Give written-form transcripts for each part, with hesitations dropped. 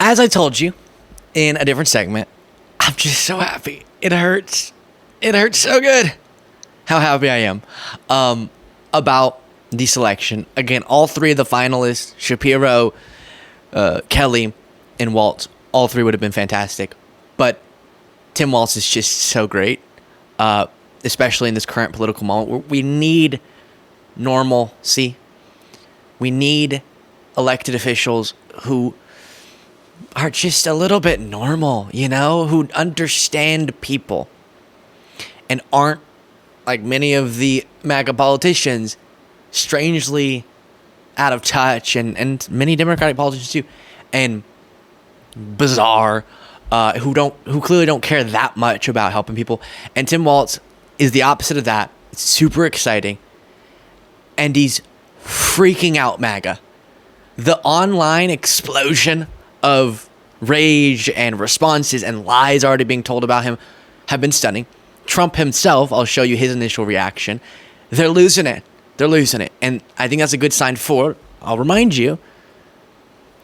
as I told you in a different segment, I'm just so happy. It hurts. It hurts so good how happy I am about the selection. Again, all three of the finalists, Shapiro, Kelly, and Walz, all three would have been fantastic. But Tim Walz is just so great, especially in this current political moment where we need normalcy. We need elected officials who are just a little bit normal, you know, who understand people and aren't like many of the MAGA politicians, strangely out of touch, and many Democratic politicians too, and bizarre, who clearly don't care that much about helping people. And Tim Walz is the opposite of that. It's super exciting, and he's freaking out MAGA. The online explosion of rage and responses and lies already being told about him have been stunning. Trump himself, I'll show you his initial reaction. They're losing it. They're losing it. And I think that's a good sign for, I'll remind you,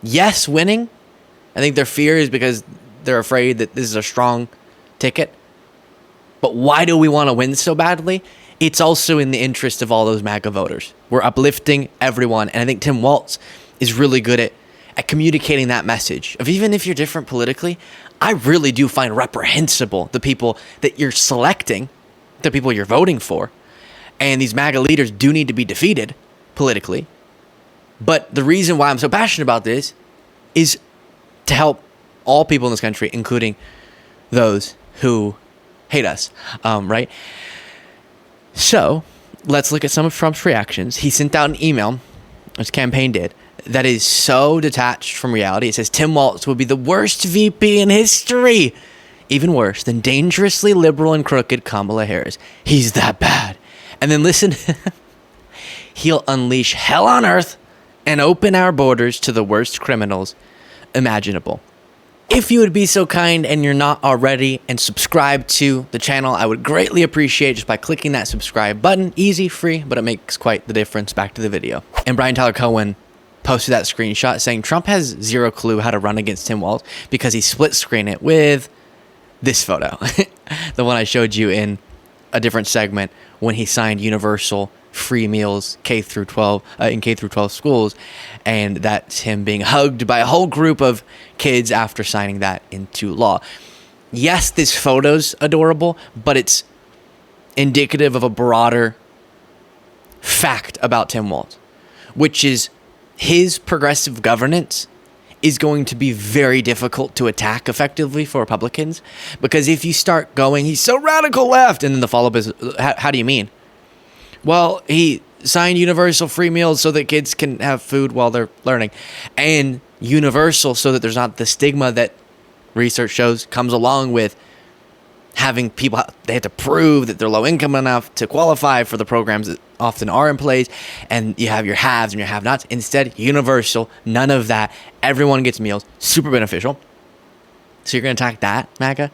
yes, winning. I think their fear is because they're afraid that this is a strong ticket. But why do we want to win so badly? It's also in the interest of all those MAGA voters. We're uplifting everyone. And I think Tim Walz is really good at communicating that message of, even if you're different politically, I really do find reprehensible the people that you're selecting, the people you're voting for. And these MAGA leaders do need to be defeated politically. But the reason why I'm so passionate about this is to help all people in this country, including those who hate us, right? So let's look at some of Trump's reactions. He sent out an email, his campaign did, that is so detached from reality. It says Tim Walz would be the worst VP in history, even worse than dangerously liberal and crooked Kamala Harris. He's that bad. And then listen, he'll unleash hell on earth and open our borders to the worst criminals imaginable. If you would be so kind and you're not already and subscribe to the channel, I would greatly appreciate just by clicking that subscribe button. Easy, free, but it makes quite the difference. Back to the video. And Brian Tyler Cohen posted that screenshot saying Trump has zero clue how to run against Tim Walz because he split screen it with this photo. The one I showed you in a different segment when he signed universal free meals K through 12 in K through 12 schools, and that's him being hugged by a whole group of kids after signing that into law. Yes, this photo's adorable, but it's indicative of a broader fact about Tim Walz, which is his progressive governance is going to be very difficult to attack effectively for Republicans, because if you start going, he's so radical left, and then the follow-up is, how do you mean? Well, he signed universal free meals so that kids can have food while they're learning, and universal so that there's not the stigma that research shows comes along with having people, they have to prove that they're low income enough to qualify for the programs that often are in place, and you have your haves and your have-nots. Instead, universal, none of that. Everyone gets meals, super beneficial. So you're going to attack that, MAGA?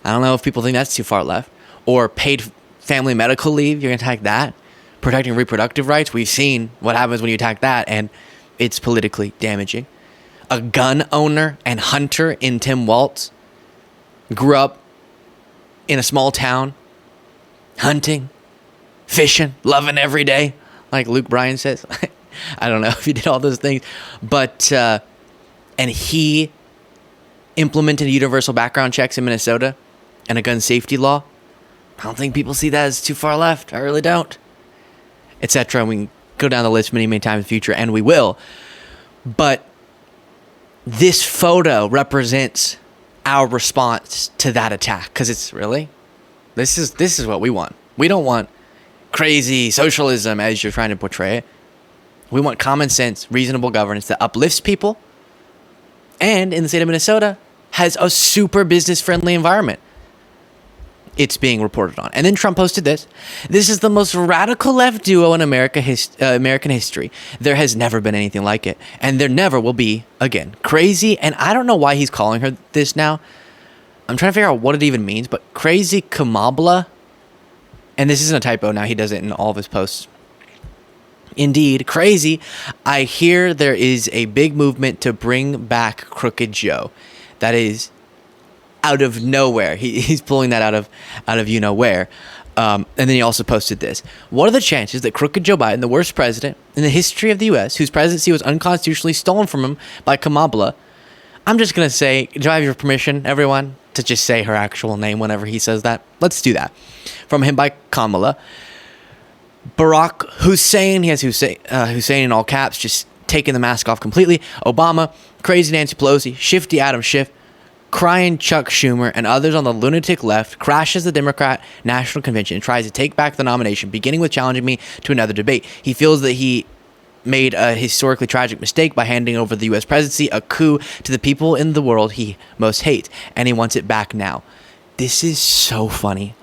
I don't know if people think that's too far left. Or paid family medical leave, you're going to attack that? Protecting reproductive rights, we've seen what happens when you attack that, and it's politically damaging. A gun owner and hunter in Tim Walz grew up in a small town, hunting, fishing, loving every day, like Luke Bryan says. I don't know if he did all those things, but and he implemented universal background checks in Minnesota and a gun safety law. I don't think people see that as too far left. I really don't. Etc. And we can go down the list many, many times in the future, and we will. But this photo represents our response to that attack, because it's really, this is what we want. We don't want crazy socialism as you're trying to portray it. We want common sense, reasonable governance that uplifts people, and in the state of Minnesota has a super business friendly environment. It's being reported on. And then Trump posted this. This is the most radical left duo in American history. There has never been anything like it. And there never will be again. Crazy. And I don't know why he's calling her this now. I'm trying to figure out what it even means. But crazy Kamala. And this isn't a typo now. He does it in all of his posts. Indeed, crazy. I hear there is a big movement to bring back Crooked Joe. That is out of nowhere. He's pulling that out of you know where. And then he also posted this. What are the chances that Crooked Joe Biden, the worst president in the history of the U.S., whose presidency was unconstitutionally stolen from him by Kamala, I'm just going to say, do I have your permission, everyone, to just say her actual name whenever he says that? Let's do that. From him by Kamala. Barack Hussein, he has Hussein in all caps, just taking the mask off completely. Obama, crazy Nancy Pelosi, shifty Adam Schiff, crying Chuck Schumer, and others on the lunatic left crashes the Democrat National Convention and tries to take back the nomination, beginning with challenging me to another debate. He feels that he made a historically tragic mistake by handing over the U.S. presidency, a coup to the people in the world he most hates, and he wants it back now. This is so funny.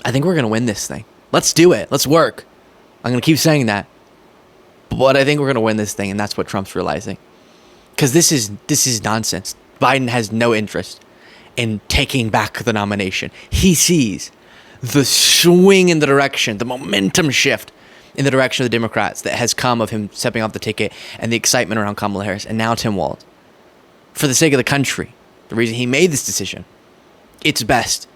I think we're going to win this thing. Let's do it. Let's work. I'm going to keep saying that. But I think we're going to win this thing, and that's what Trump's realizing. Because this is nonsense. Biden has no interest in taking back the nomination. He sees the swing in the direction, the momentum shift in the direction of the Democrats that has come of him stepping off the ticket and the excitement around Kamala Harris and now Tim Walz. For the sake of the country, the reason he made this decision, it's best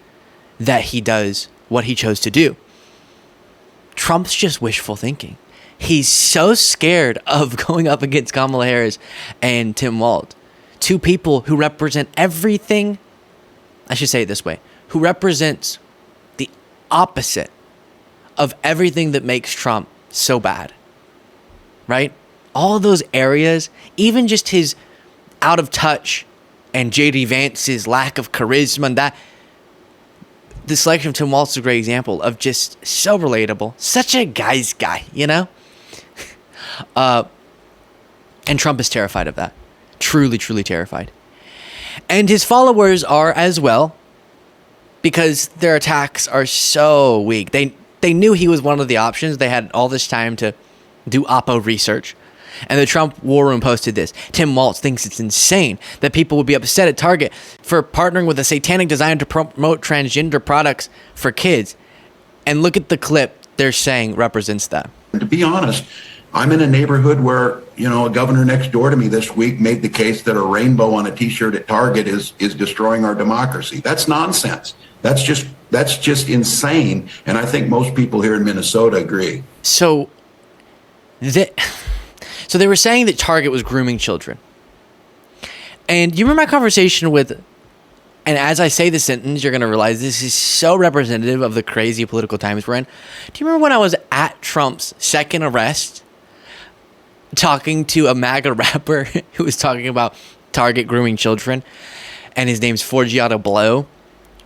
that he does what he chose to do. Trump's just wishful thinking. He's so scared of going up against Kamala Harris and Tim Walz, two people who represent everything, I should say it this way, who represents the opposite of everything that makes Trump so bad, right? All of those areas, even just his out of touch and J.D. Vance's lack of charisma and that, the selection of Tim Walz is a great example of just so relatable. Such a guy's guy, you know? And Trump is terrified of that. Truly, truly terrified. And his followers are as well, because their attacks are so weak. They knew he was one of the options. They had all this time to do Oppo research. And the Trump War Room posted this. Tim Walz thinks it's insane that people would be upset at Target for partnering with a satanic designer to promote transgender products for kids. And look at the clip they're saying represents that. To be honest, I'm in a neighborhood where, a governor next door to me this week made the case that a rainbow on a T-shirt at Target is destroying our democracy. That's nonsense. That's just insane. And I think most people here in Minnesota agree. So they were saying that Target was grooming children. And you remember my conversation with, and as I say the sentence, you're going to realize this is so representative of the crazy political times we're in. Do you remember when I was at Trump's second arrest talking to a MAGA rapper who was talking about Target grooming children? And his name's Forgiato Blow.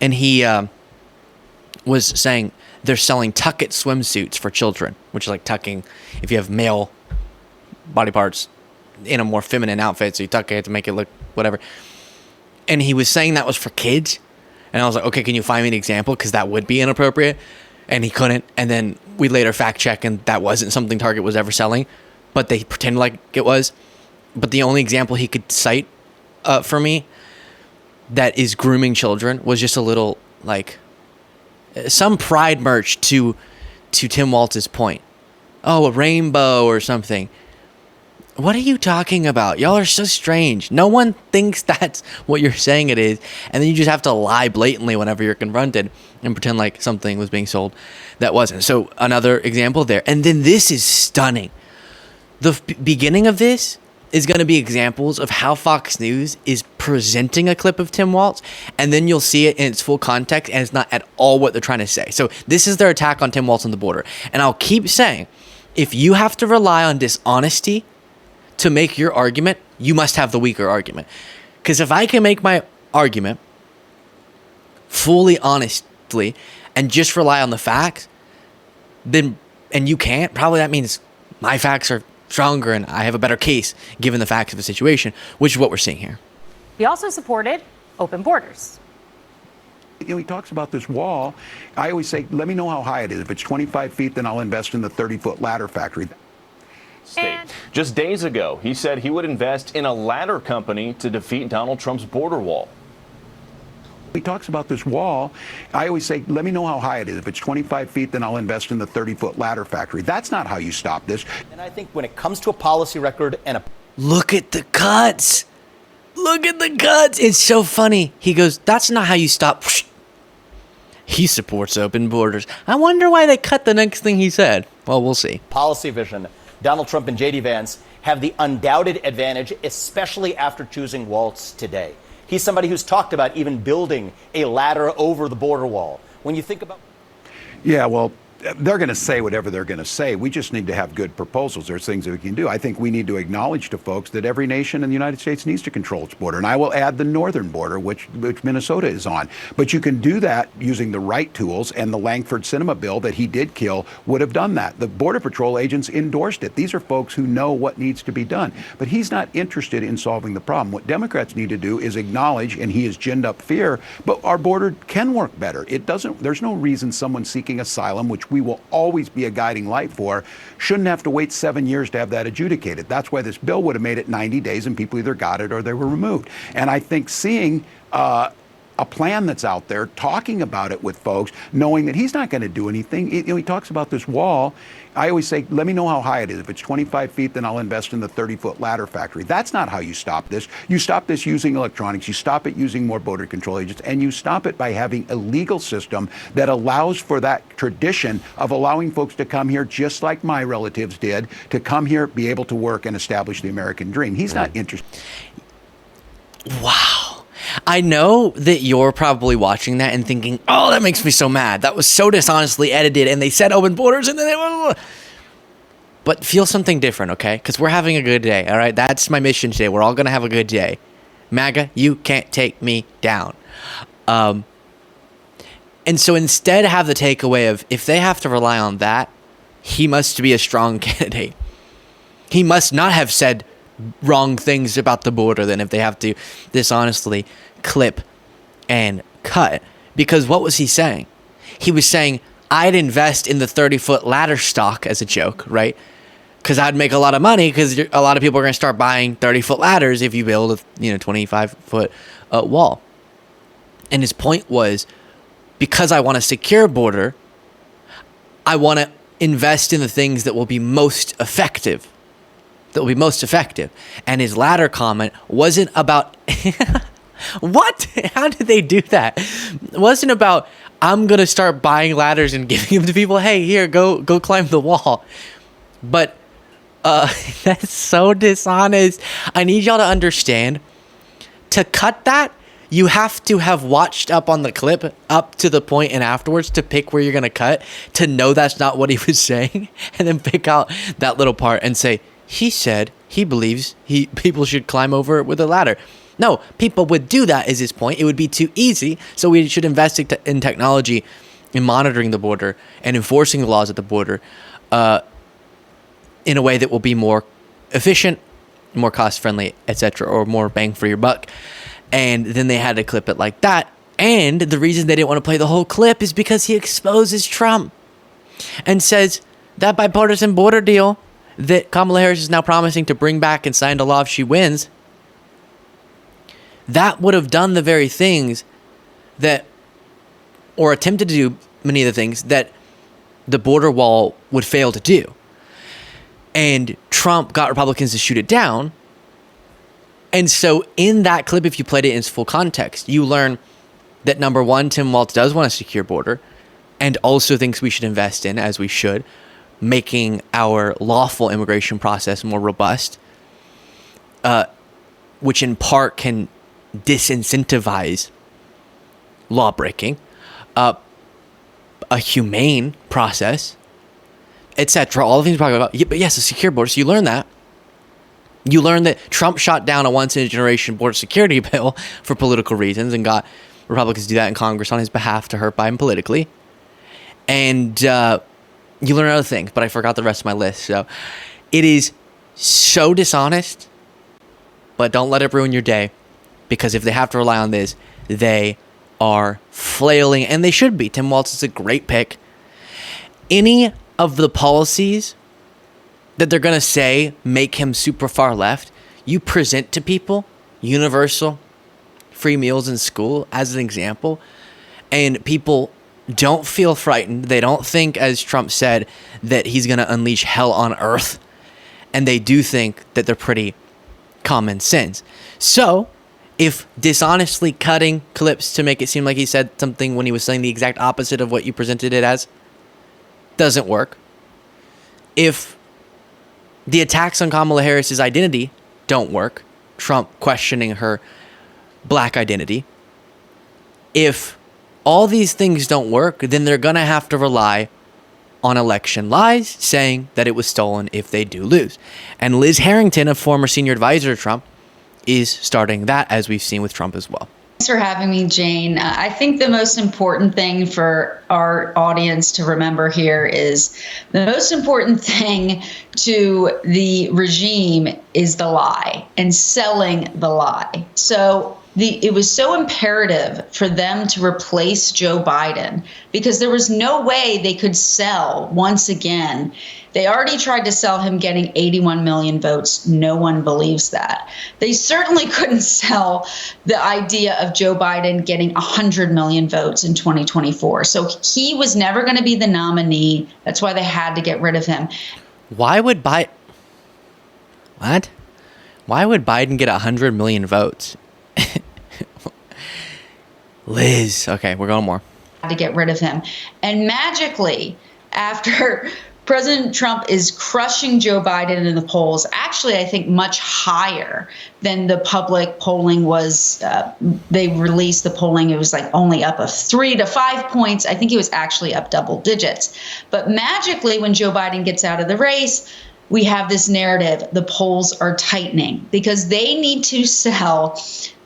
And he was saying they're selling tuck-it swimsuits for children, which is like tucking if you have male body parts in a more feminine outfit, so you tuck it to make it look whatever. And he was saying that was for kids, and I was like, okay, can you find me an example, because that would be inappropriate. And he couldn't. And then we later fact check, and that wasn't something Target was ever selling, but they pretended like it was. But the only example he could cite for me that is grooming children was just a little like some Pride merch to Tim Walz's point. Oh, a rainbow or something. What are you talking about? Y'all are so strange. No one thinks that's what you're saying it is. And then you just have to lie blatantly whenever you're confronted and pretend like something was being sold that wasn't. So another example there. And then this is stunning. The beginning of this is going to be examples of how Fox News is presenting a clip of Tim Walz. And then you'll see it in its full context. And it's not at all what they're trying to say. So this is their attack on Tim Walz on the border. And I'll keep saying, if you have to rely on dishonesty to make your argument, you must have the weaker argument. Because if I can make my argument fully honestly and just rely on the facts, then, and you can't, probably that means my facts are stronger and I have a better case given the facts of the situation, which is what we're seeing here. He also supported open borders. He talks about this wall. I always say, let me know how high it is. If it's 25 feet, then I'll invest in the 30-foot ladder factory. State. Just days ago, he said he would invest in a ladder company to defeat Donald Trump's border wall. He talks about this wall. I always say, let me know how high it is. If it's 25 feet, then I'll invest in the 30-foot ladder factory. That's not how you stop this. And I think when it comes to a policy record and a... Look at the cuts. Look at the cuts. It's so funny. He goes, that's not how you stop. He supports open borders. I wonder why they cut the next thing he said. Well, we'll see. Policy vision, Donald Trump and J.D. Vance have the undoubted advantage, especially after choosing Walz today. He's somebody who's talked about even building a ladder over the border wall. When you think about... Yeah, well, they're going to say whatever they're going to say. We just need to have good proposals. There's things that we can do. I think we need to acknowledge to folks that every nation in the United States needs to control its border. And I will add the northern border, which Minnesota is on. But you can do that using the right tools, and the Langford Cinema bill that he did kill would have done that. The Border Patrol agents endorsed it. These are folks who know what needs to be done. But he's not interested in solving the problem. What Democrats need to do is acknowledge, and he has ginned up fear, but our border can work better. It doesn't. There's no reason someone seeking asylum, which we will always be a guiding light for, shouldn't have to wait 7 years to have that adjudicated. That's why this bill would have made it 90 days and people either got it or they were removed. And I think seeing a plan that's out there, talking about it with folks, knowing that he's not going to do anything. He talks about this wall. I always say, let me know how high it is. If it's 25 feet, then I'll invest in the 30-foot ladder factory. That's not how you stop this. You stop this using electronics. You stop it using more border control agents. And you stop it by having a legal system that allows for that tradition of allowing folks to come here, just like my relatives did, to come here, be able to work, and establish the American dream. He's not interested. Wow. I know that you're probably watching that and thinking, oh, that makes me so mad. That was so dishonestly edited, and they said open borders, and then they... But feel something different, okay? Because we're having a good day, all right? That's my mission today. We're all going to have a good day. MAGA, you can't take me down. And so instead have the takeaway of, if they have to rely on that, he must be a strong candidate. He must not have said wrong things about the border then if they have to dishonestly clip and cut. Because what was he saying? He was saying, I'd invest in the 30-foot ladder stock as a joke, right? Because I'd make a lot of money because a lot of people are going to start buying 30-foot ladders if you build a 25-foot wall. And his point was, because I want a secure border, I want to invest in the things that will be most effective. And his latter comment wasn't about what? How did they do that? It wasn't about, I'm gonna start buying ladders and giving them to people. Hey, here, go climb the wall. But that's so dishonest. I need y'all to understand. To cut that, you have to have watched up on the clip up to the point and afterwards to pick where you're gonna cut, to know that's not what he was saying, and then pick out that little part and say, he said he believes people should climb over it with a ladder. No, people would do that is his point. It would be too easy. So we should invest in technology in monitoring the border and enforcing the laws at the border in a way that will be more efficient, more cost-friendly, etc., or more bang for your buck. And then they had to clip it like that. And the reason they didn't want to play the whole clip is because he exposes Trump and says that bipartisan border deal that Kamala Harris is now promising to bring back and sign into law if she wins, that would have done the very things that, or attempted to do many of the things that the border wall would fail to do. And Trump got Republicans to shoot it down. And so in that clip, if you played it in its full context, you learn that, number one, Tim Walz does want a secure border and also thinks we should invest in, as we should, making our lawful immigration process more robust, which in part can disincentivize lawbreaking, a humane process, etc. All the things we're talking about. But yes, a secure border. So you learn that. You learn that Trump shot down a once-in-a-generation border security bill for political reasons and got Republicans to do that in Congress on his behalf to hurt Biden politically. And you learn other things, but I forgot the rest of my list. So it is so dishonest, but don't let it ruin your day, because if they have to rely on this, they are flailing, and they should be. Tim Walz is a great pick. Any of the policies that they're going to say make him super far left, you present to people universal free meals in school as an example, and people don't feel frightened. They don't think, as Trump said, that he's going to unleash hell on earth. And they do think that they're pretty common sense. So if dishonestly cutting clips to make it seem like he said something when he was saying the exact opposite of what you presented it as doesn't work, if the attacks on Kamala Harris's identity don't work, Trump questioning her black identity, if all these things don't work, then they're going to have to rely on election lies, saying that it was stolen if they do lose. And Liz Harrington, a former senior advisor to Trump, is starting that, as we've seen with Trump as well. Thanks for having me, Jane. I think the most important thing for our audience to remember here is the most important thing to the regime is the lie and selling the lie. So it was so imperative for them to replace Joe Biden because there was no way they could sell once again. They already tried to sell him getting 81 million votes. No one believes that. They certainly couldn't sell the idea of Joe Biden getting 100 million votes in 2024. So he was never going to be the nominee. That's why they had to get rid of him. Why would Biden get 100 million votes? Liz. Okay, we're going more. To get rid of him. And magically, after President Trump is crushing Joe Biden in the polls, actually, I think much higher than the public polling was. They released the polling. It was like only up of 3 to 5 points. I think he was actually up double digits. But magically, when Joe Biden gets out of the race, we have this narrative, the polls are tightening because they need to sell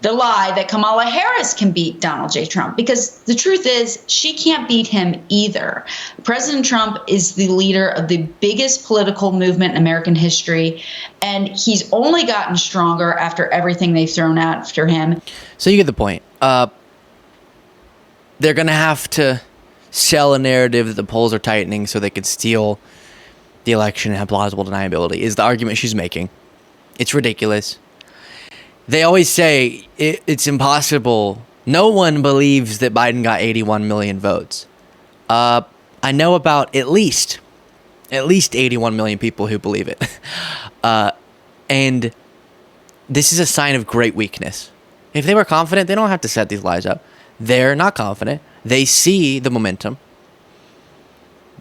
the lie that Kamala Harris can beat Donald J. Trump, because the truth is she can't beat him either. President Trump is the leader of the biggest political movement in American history, and he's only gotten stronger after everything they've thrown after him. So you get the point. They're going to have to sell a narrative that the polls are tightening so they could steal the election and have plausible deniability, is the argument she's making. It's ridiculous. They always say it's impossible. No one believes that Biden got 81 million votes. I know about at least 81 million people who believe it. And this is a sign of great weakness. If they were confident, they don't have to set these lies up. They're not confident. They see the momentum.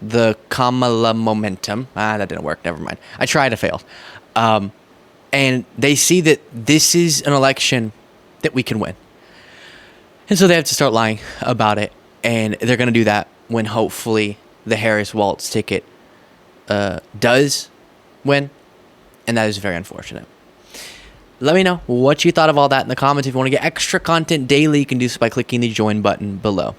The Kamala momentum. That didn't work. Never mind. I tried. I failed. And they see that this is an election that we can win. And so they have to start lying about it. And they're going to do that when hopefully the Harris-Walz ticket does win. And that is very unfortunate. Let me know what you thought of all that in the comments. If you want to get extra content daily, you can do so by clicking the join button below.